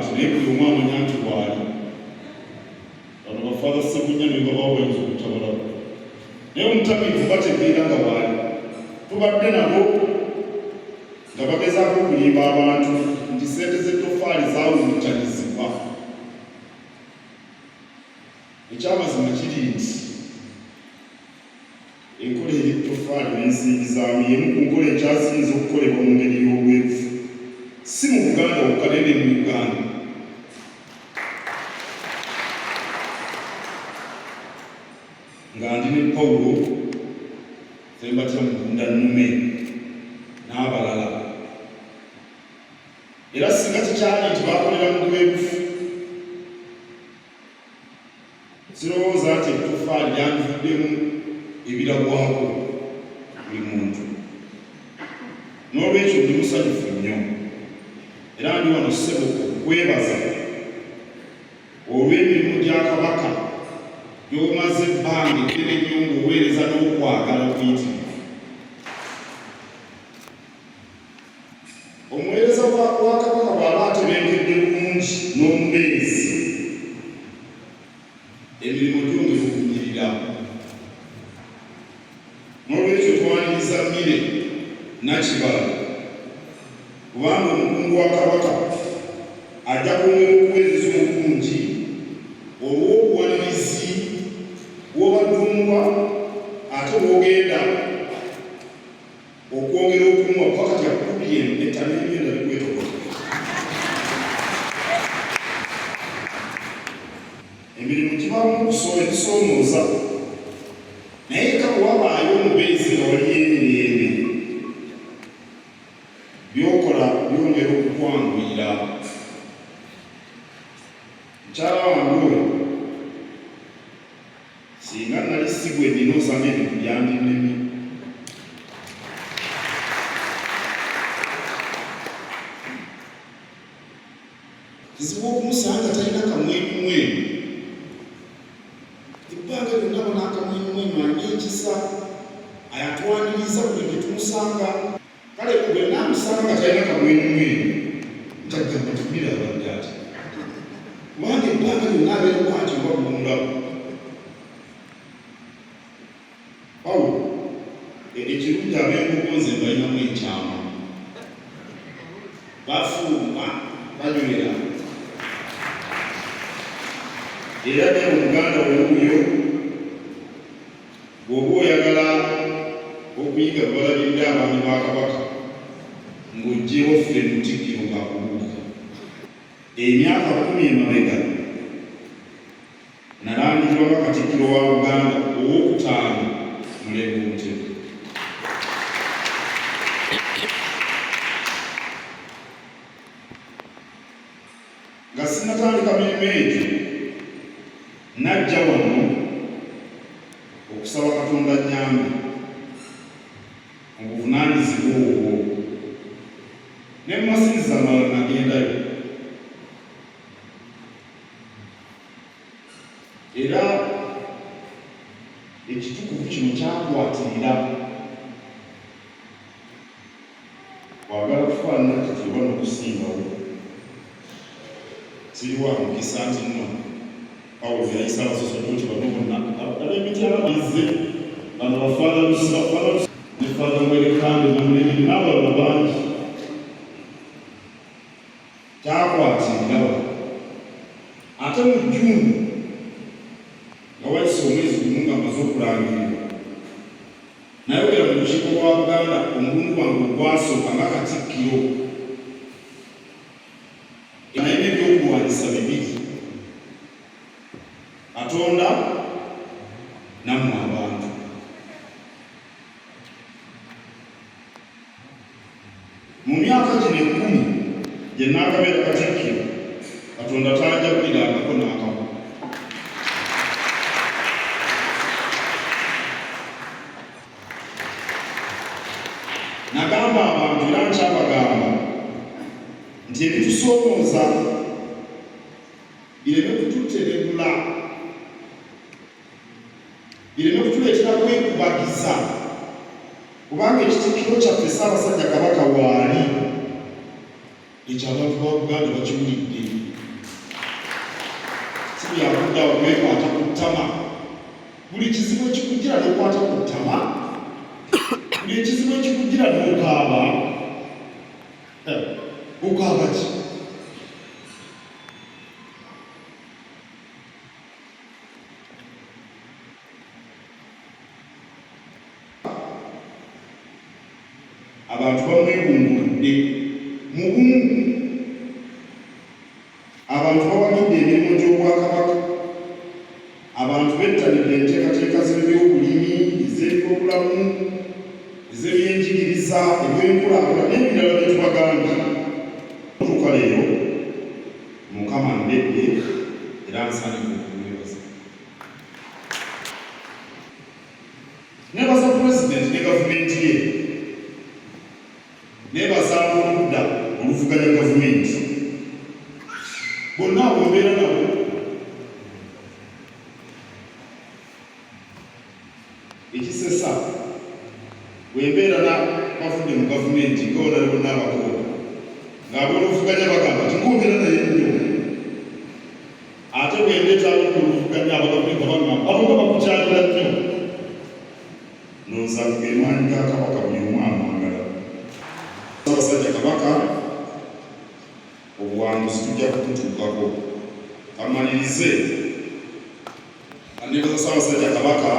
bw'ati naye buli omu amanya nti waali bano bafaada Ssebunya ne baba bayinza okutabalako naye omutamiivu bategeera nga waali tubadde nabo nga bagezaako okulimba abantu nti ssente z'ettofaali zaawuntanyizibwa. Ekyamazima kiri nti enkola ey'ettofaali n'ensimbi zaamu y'emu ku nkola ekyasinze okukolebwa mu ngeri y'obwerufu, si mu Buganda wokka naye ne mu Uganda. Nga ndi ne Pawulo Fembatira Mulundanume n'abalala. Era singa tekyali nti baakolera mu bwerufu, sirowooza nti ettofaali lyandivuddemu ebiragwako buli muntu. N'olwekyo ndi musanyufu nnyo era ndi wano ssebo okwebaza olw'emirimu gya Kabaka gy'omaze ebbanga eddene nnyo ng'oweereza n'okwagala okuyitirivu. Omuweereza wa Kabaka bw'aba atebenkedde bulungi n'omubeezi, emirimu gyongera okunyirira. N'olwekyo twaniriza Mmire Nakibala kubanga omukungu wa Kabaka ajja kwongera okuweereza obulungi olw'obuwanirizi bw'obaddumwa ate bw'ogenda okwongera okumuwa paka tyakukubye empeta n'ebyenda bikwetokola. Emirimu gibaamu okusoomooza naye ka bw'wabaayo omubeezi nga wali emirembe by'okola byongera okukwanguyira. Mukyala wange oyo singa nali sigwe nnina osanga ebintu byandinnemye. Kizibu okumusanga talina kamwenyumwenyu. Ebbanga lyonna bona akamwenyumwenyu any'ekisa ayatwaniriza buli gye tumusanga. Kale bwe naamusanga talina kamwenyumwenyu ntaggamba Mmire abadde ati kubanga ebbanga lyonna abeereko ati oba bulundawo. Pawulo ekirungi ab'engogonze balinamu ekyama, bafuuma banywera. Era ne Omuganda wuuyo bw'oba oyagala okuyiga balabirira abaami ba Kabaka ng'oggyewo ffe Mutikkiro ng'akubuuka. Emyaka 10 emabega nalangirirwa nga Katikkiro wa Buganda ow'okutaano Mulembe Mutebi. Nga sinnatandika mirimu egyo najja wano okusaba Katonda nnyambe mu buvunaanyizibwa obwo, ne mu masiriza amalala nagendayo. Era ekitukuvu kino kyakwatirira wagala kufaanana kiti oba n'okusingawo. Siriwa mukisa nti nno Pawulo yayisa abasosodoti bano bonna ab'emiti ababize bano bafaada ne faada Mwerekambe Namulengeri n'abalala bangi. Kyakwatirira ate mu Jjuuni nga wayise omwezi gumu nga amaze okulangirirwa nayogera mu lukiiko lwa Buganda omulundi gwange ogwasooka nga Katikkiro naye n'ebyokulwanyisa bibiri. Katonda nammwe abantu. Mu myaka gino 10 gye naakabeera Katikkiro, Katonda taanjagulirangako n'akamu. Nagamba abantu era nkyabagamba nti ebitusoomooza bireme kututerebula, bireme kutuleetera kwekubagiza, kubanga ekitikkiro kyaffe Ssaabasajja Kabaka waali ekyo abantu ba Buganda bakiwulidde. yakuddawo kwekwata ku ttama. Buli kizibu ekikugira n'okwata ku ttama, buli ekizibu ekikugira n'okaaba. Okaaba ki? Abantu bamwegunguludde mu bumu. Abantu bawagidde emirimu gy'obwakabaka. Abantu bettanidde enteekateeka z'ebyobulimi, ez'ebyobulamu, ez'ebyenjigiriza, eby'enkulaakulana n'ebirala bye tubagambye. Tuuka leero Mukama ndedde era nsaanidde okumwebaza. Neebaza Pulezidenti ne gavumenti ye. Neebaza oludda oluvuganya gavumenti. Bonna abo mbeera nabo. Ekisesa bw'embeera bavudde mu gavumenti ng'olala bonna abakoola ng'aboluvuganya bagamba nti ng'obeera naye nnyo. Ate bw'endeeta oluvuganya abagavumenti bagamba abo nga bakukyalira nnyo. Ndowooza ge maanyi ga Kabaka buli omu amwagala. Ssaabasajja Kabaka obuwanguzi tujja kututuukako. Kamalirize andebaza Ssaabasajja Kabaka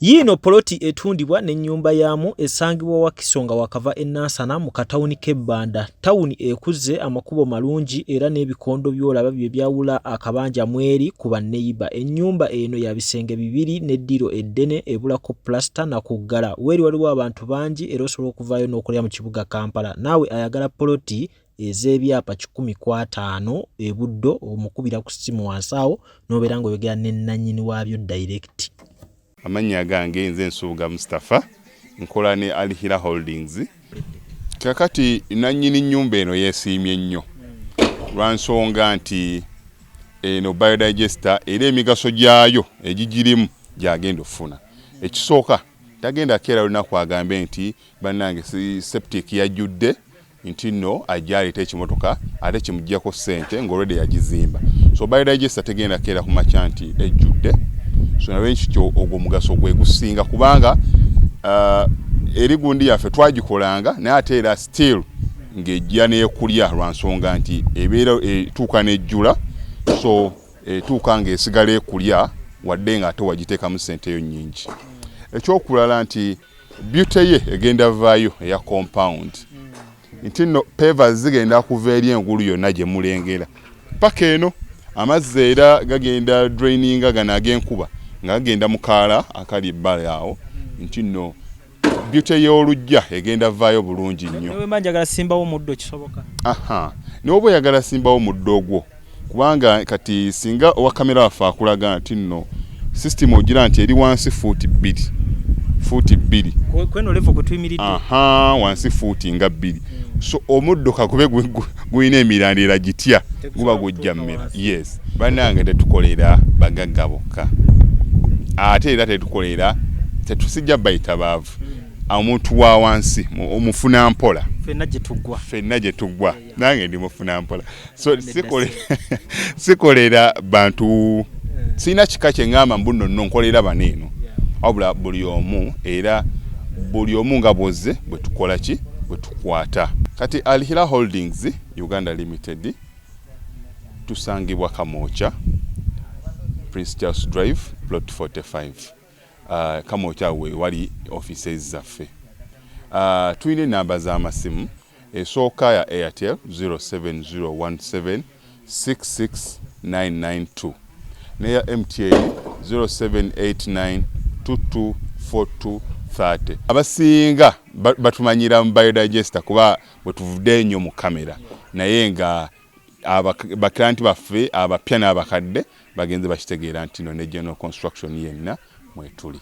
Yino poloti etundibwa n'ennyumba yamu esangibwa Wakiso nga wakava enansana mu katawuni k'Ebbanda. Tawuni ekuze, amakubo malungi era n'ebikondo by'olaba bye byawula akabanja mweri ku banneyiba. Ennyumba eno ya bisenge bibiri n'eddiro eddene ebulako plasta na kuggala. Weri waliwo abantu bangi era osobola okuvaayo n'okolera mu kibuga Kampala. Naawe ayagala poloti ez'ebyapa 15 ebuddo omukubira ku ssimu wansi awo n'obeera ng'oyogera ne nannyini waabyo direct. Amanya gange nze Nsuuga Mustafa nkola ne Alihira Holdings. Kakati nannyini nnyumba eno yeesiimye nnyo lwansonga nti eno biodigester era emigaso gyayo egigirimu gyagenda ofuna. Ekisooka tagenda keera lunaku agambe nti bannange septic yajjudde nti nno ajjaleta ekimotoka ate kimuggyako ssente ng'olwedde yagizimba. So biodigester tegenda keera ku makya nti ejjudde. So nawe nkyo ogwo mugaso gwe gusinga kubanga eri gundi yaffe twagikolanga naye ate era still ng'ejja n'ekulya lwansonga nti ebeera etuuka n'ejjula, so etuuka ng'esigala ekulya wadde nga ate wagiteekamu ssente yo nnyingi. Ekyokulala nti beauty ye egenda vaayo eya compound nti nno pavers zigenda kuva eri engulu yonna gye mulengera paka eno. Amazzi era gagenda draininga gano ag'enkuba nga gagenda mu kaala akali ebbala awo nti nno beauty y'olujja egenda vaayo bulungi nnyo. Newe manjagala simbawo muddo kisoboka. N'oba oyagala simbawo muddo ogwo kubanga kati singa owa kamera waffe akulaga nti nno system ogira nti eri wansi fuuti 2 kweno levo kutuyimiridde wansi fuuti nga 2. So omuddo kakube guyina emirandira gitya guba gujja mmera. Yes, bannange tetukolera bagagga bokka ate era tetusijja bayita baavu. Omuntu wa wansi omufuna mpola fenna gye tuggwa nange ndi mufuna mpola. So sikolera bantu sina kika kye ngamba mbuno nno nkolera baneeno wabula buli omu era buli omu nga bwozze bwe tukola ki bwe tukwata. Kati Alihira Holdings Uganda Limited tusangibwa Kamoocha Prince Charles Drive plot 45. Kamoocha we wali offices zaffe. Tulina enamba z'amasimu esooka ya Airtel 07017669992 neya MTN 0789224230. Abasinga batumanyira mu biodigester kuba bwe tuvudde ennyo mu kamera, naye nga baklanti baffe abapya n'abakadde bagenze bakitegeera nti no ne general construction yenna mwetuli.